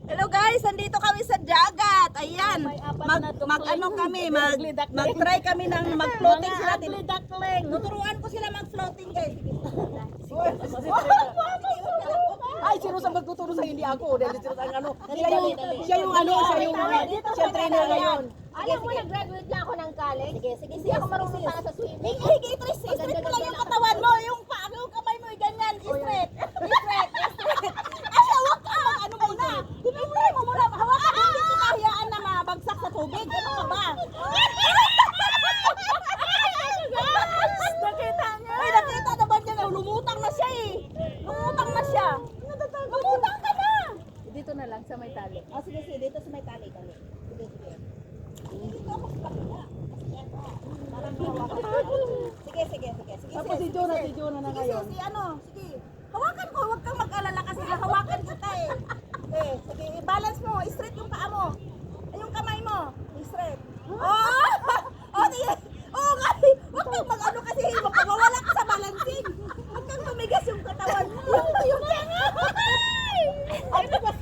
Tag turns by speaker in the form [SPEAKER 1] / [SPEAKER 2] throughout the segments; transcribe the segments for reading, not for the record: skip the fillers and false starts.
[SPEAKER 1] Hello guys, nandito kami sa dagat. Ayan. Mag-try kami ng mag-floating sila. Tuturuan ko sila mag-floating guys.
[SPEAKER 2] Ay, sino sa magtuturo sa hindi ako? Dahil sino ang ano? Siya yung trainer ngayon.
[SPEAKER 3] Alam mo, nag-graduate lang ako ng college.
[SPEAKER 1] Sige.
[SPEAKER 3] Hindi ako marunong para sa swimming.
[SPEAKER 1] Straight mo lang yung katawan mo. Yung kamay mo, ganyan. Straight. Ay, hawak ka. Ano muna? Pinipili mo muna. Hawak ka. Hindi ko kahiyaan na mabagsak sa tubig. Ano ka ba?
[SPEAKER 3] Nakita niya.
[SPEAKER 1] Ay, nakita na ba niya? Lumutang na siya eh. Lumutang na siya. Lumutang ka na.
[SPEAKER 3] Dito na lang sa may tali.
[SPEAKER 1] Oh, sige. Dito sa may tali. Sige. Dito ako sa kabila. Parang hawakan ko. Sige.
[SPEAKER 2] Tapos si Jonah na ngayon.
[SPEAKER 1] Sige. Hawakan ko, huwag kang mag-alala kasi hawakan kita eh. Sige, i-balance mo, straight yung paa mo. Ay, yung kamay mo, straight. Sige. Kasi, huwag kang mag-ano kasi mawawala ka sa balancing. Huwag kang tumigas yung katawan mo. Yung kaya. Ang tigas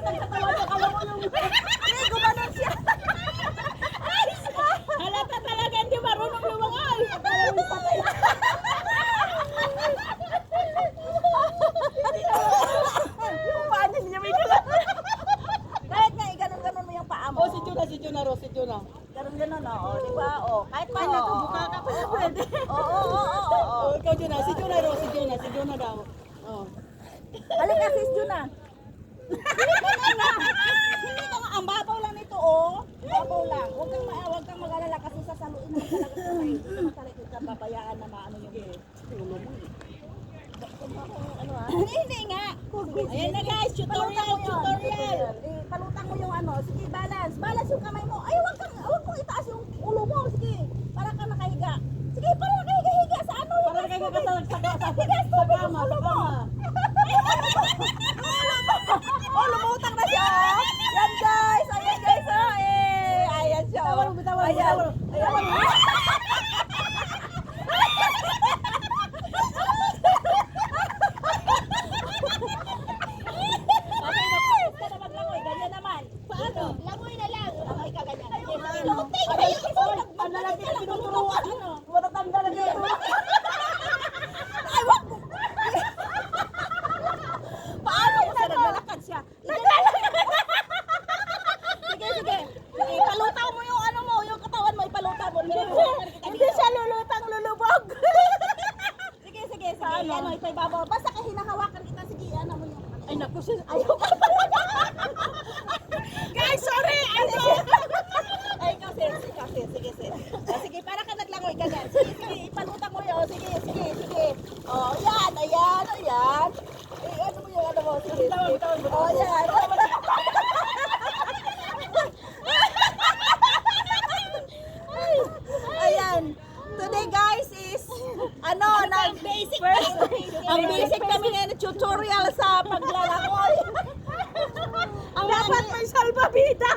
[SPEAKER 1] ang katawan mo, kala mo yung... gumanon siya. Halata talaga, hindi marunong lumangoy. Akala mo patay. Yung paa niya may gano'n. Kahit nga, ganon mo yung paa mo.
[SPEAKER 2] Oh, si Jonah.
[SPEAKER 1] Ganon, oo. Di ba? Kahit pa na, buka ka pa pwede. Oo.
[SPEAKER 2] Oh, ikaw Jonah, si Jonah daw. Oh.
[SPEAKER 1] Halika, sis Juna. Hindi ka nga, ang babaw lang nito, Babaw lang. Huwag kang mag-alala kasi sasaluin naman talaga sa kayo. Hindi naman talaga ka babayaan na maano yung ulo mo. Hindi nga. Ayan na guys, tutorial. Palutang mo yung sige, balance. Balance yung kamay mo. Ay, huwag mong itaas yung ulo mo. Sige, para ka nakahiga. Sige, para nakahiga sa ano.
[SPEAKER 2] Para kayo sa kama.
[SPEAKER 1] Lumutang na siya. Yan guys. Ayan siya. Ayan. Ganyan naman. Paano?
[SPEAKER 3] Langoy na lang.
[SPEAKER 1] Langoy ka ganyan.
[SPEAKER 2] Ang lalaki na tinuturuan. Matatanda na dito.
[SPEAKER 1] Ay, wag mo. Paano ko siya naglalakad siya? Sige. Ipalutaw mo yung yung katawan mo, ipalutaw mo. Hindi siya lulutang, lulubog. Sige. Ipaibabaw. Basta ka hinahawakan kita. Sige, mo yung...
[SPEAKER 2] Ay, naku siya.
[SPEAKER 1] Ayaw ka talaga. Guys, sorry. Ay, kasi. Sige, para ka naglangoy ka na. Sige, ipalutang mo yun. Sige. Ayan. Ano mo yung mo? Sige. Ayan. Ayan. Today guys is ang basic kami na tutorial sa paglalangoy. Ang dapat may salbabida.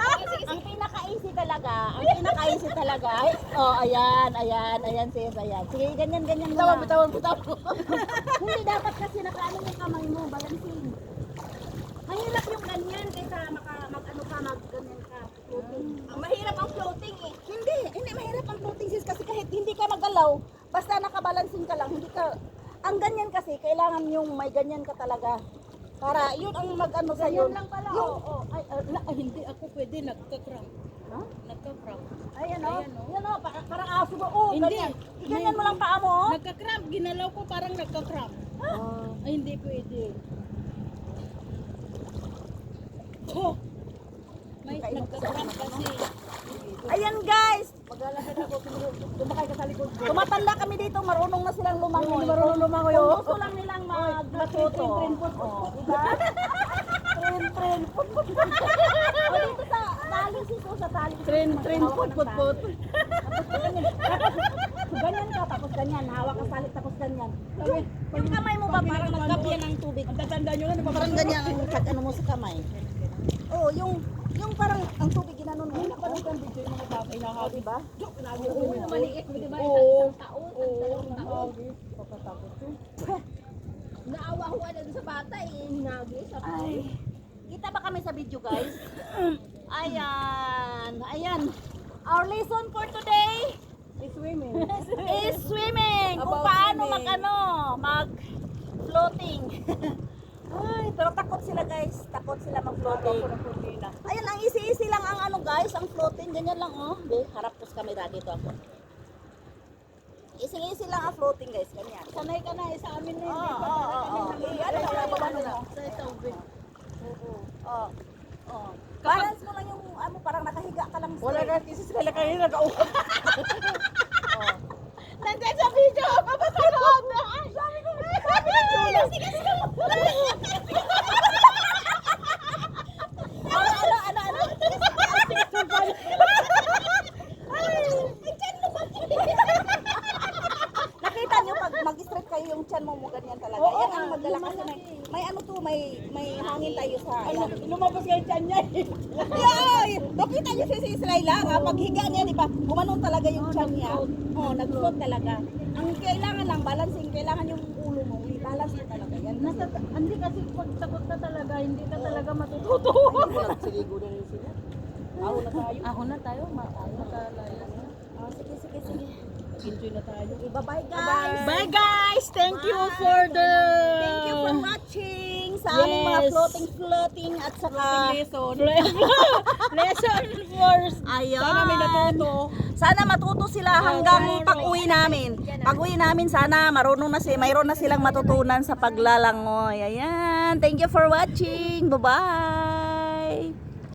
[SPEAKER 1] Ang pinaka-easy talaga. Ayan sis, ayan. Sige, ganyan mo lang.
[SPEAKER 2] Bitawan.
[SPEAKER 1] Hindi dapat kasi nakaano yung kamay mo, balancing. Mahirap yung ganyan kaysa mag-ganyan ka, floating. Ang mahirap ang floating eh. Hindi mahirap ang floating sis kasi kahit hindi ka magalaw, basta nakabalancing ka lang, hindi ka, ang ganyan kasi, kailangan yung may ganyan ka talaga. Para yun ang mag-ano sa'yo.
[SPEAKER 3] Ganyan lang pala,
[SPEAKER 2] Ay, hindi ako pwede. Nagka-cramp.
[SPEAKER 1] Ha?
[SPEAKER 2] Nagka-cramp.
[SPEAKER 1] Ayan
[SPEAKER 2] Ayan,
[SPEAKER 1] parang aso ba?
[SPEAKER 2] Hindi.
[SPEAKER 1] Ganyan. Ganyan mo lang paa mo.
[SPEAKER 2] Nagka-cramp. Ginalaw ko parang nagka-cramp. Ay, hindi pwede. May nagka-cramp kasi.
[SPEAKER 1] Ayan guys,
[SPEAKER 2] Maglalakad ako. Tumakay ka sa likod ko.
[SPEAKER 1] tumatanda kami dito, marunong na silang lumangoy.
[SPEAKER 2] Marunong lumangoy,
[SPEAKER 1] Kung
[SPEAKER 2] oh.
[SPEAKER 1] gusto lang nilang matuto. Diba? Tren, put. O dito sa tali sito, sa tali.
[SPEAKER 2] Train, put.
[SPEAKER 1] Ganyan ka, tapos ganyan. Hawak ka tali, tapos ganyan. Yung kamay mo ba parang nagkapyan ng tubig?
[SPEAKER 2] Ang tatanda nyo na,
[SPEAKER 1] Parang ganyan ang mo sa kamay. Oo, yung parang ang tubig ginanon mo.
[SPEAKER 2] Napanood ang video yung mga tatay na
[SPEAKER 1] O, diba?
[SPEAKER 3] Maliit mo, di ba?
[SPEAKER 2] Oo.
[SPEAKER 3] Isang taon, dalawang taon.
[SPEAKER 2] Pagkatakot yun.
[SPEAKER 3] Naawa ko na dun sa bata, hinagi.
[SPEAKER 1] Ay, kita Kita ba kami sa video, guys? Ayan. Ayan. Our lesson for today
[SPEAKER 2] It's swimming.
[SPEAKER 1] is swimming. Kung
[SPEAKER 2] About
[SPEAKER 1] paano
[SPEAKER 2] swimming.
[SPEAKER 1] mag-floating. Ay, pero takot sila, guys. Takot sila mag-floating. Ayan, ang easy-easy lang ang ano, guys, ang floating. Ganyan lang, oh. Be, harap ko sa camera dito ako. Easy-easy lang ang floating, guys. Ganyan.
[SPEAKER 2] Sanay ka na eh, sa amin na
[SPEAKER 1] Oo,
[SPEAKER 2] hindi.
[SPEAKER 1] oo, oo. Ano kaya ba ano mo?
[SPEAKER 2] Sa tubig.
[SPEAKER 1] Oo. Oo. Balance mo lang yung ano, parang nakahiga ka lang.
[SPEAKER 2] Wala
[SPEAKER 1] straight.
[SPEAKER 2] ka kasi sila kayo nag-aukat.
[SPEAKER 1] Oo.
[SPEAKER 2] Nandiyan sa video. Kapatulog.
[SPEAKER 1] Sabi ko, Chula. Ano? Nakita niyo pag mag-straight kayo yung chan mo ganyan talaga.
[SPEAKER 2] Oo,
[SPEAKER 1] Yan ang magdala kasi may ano to, may hangin tayo sa ayan.
[SPEAKER 2] Lumabas kayo dyan niya eh.
[SPEAKER 1] Ay, nakita niyo si Israel ha, pag higa niya, di ba, gumanon talaga yung chan niya. Oh, nag-float talaga. Ang kailangan lang, balancing, kailangan yung ulo mo, may balance mo talaga. Yan.
[SPEAKER 3] Hindi kasi pag takot ka talaga, hindi ka talaga matututo.
[SPEAKER 2] Nagsiligo na rin sila. Ako na tayo.
[SPEAKER 3] Ako na tayo, makalaya.
[SPEAKER 1] Oh, sige.
[SPEAKER 2] Enjoy na tayo.
[SPEAKER 1] Bye-bye guys.
[SPEAKER 2] Bye guys! Thank you for the...
[SPEAKER 1] Thank you for watching sa aming mga
[SPEAKER 2] Yes.
[SPEAKER 1] floating at saka
[SPEAKER 2] lesson. Lesson for...
[SPEAKER 1] ayun.
[SPEAKER 2] Sana may natuto.
[SPEAKER 1] Sana matuto sila hanggang pag-uwi namin. Pag-uwi namin sana mayroon na silang matutunan sa paglalangoy. Ayan. Thank you for watching. Bye-bye.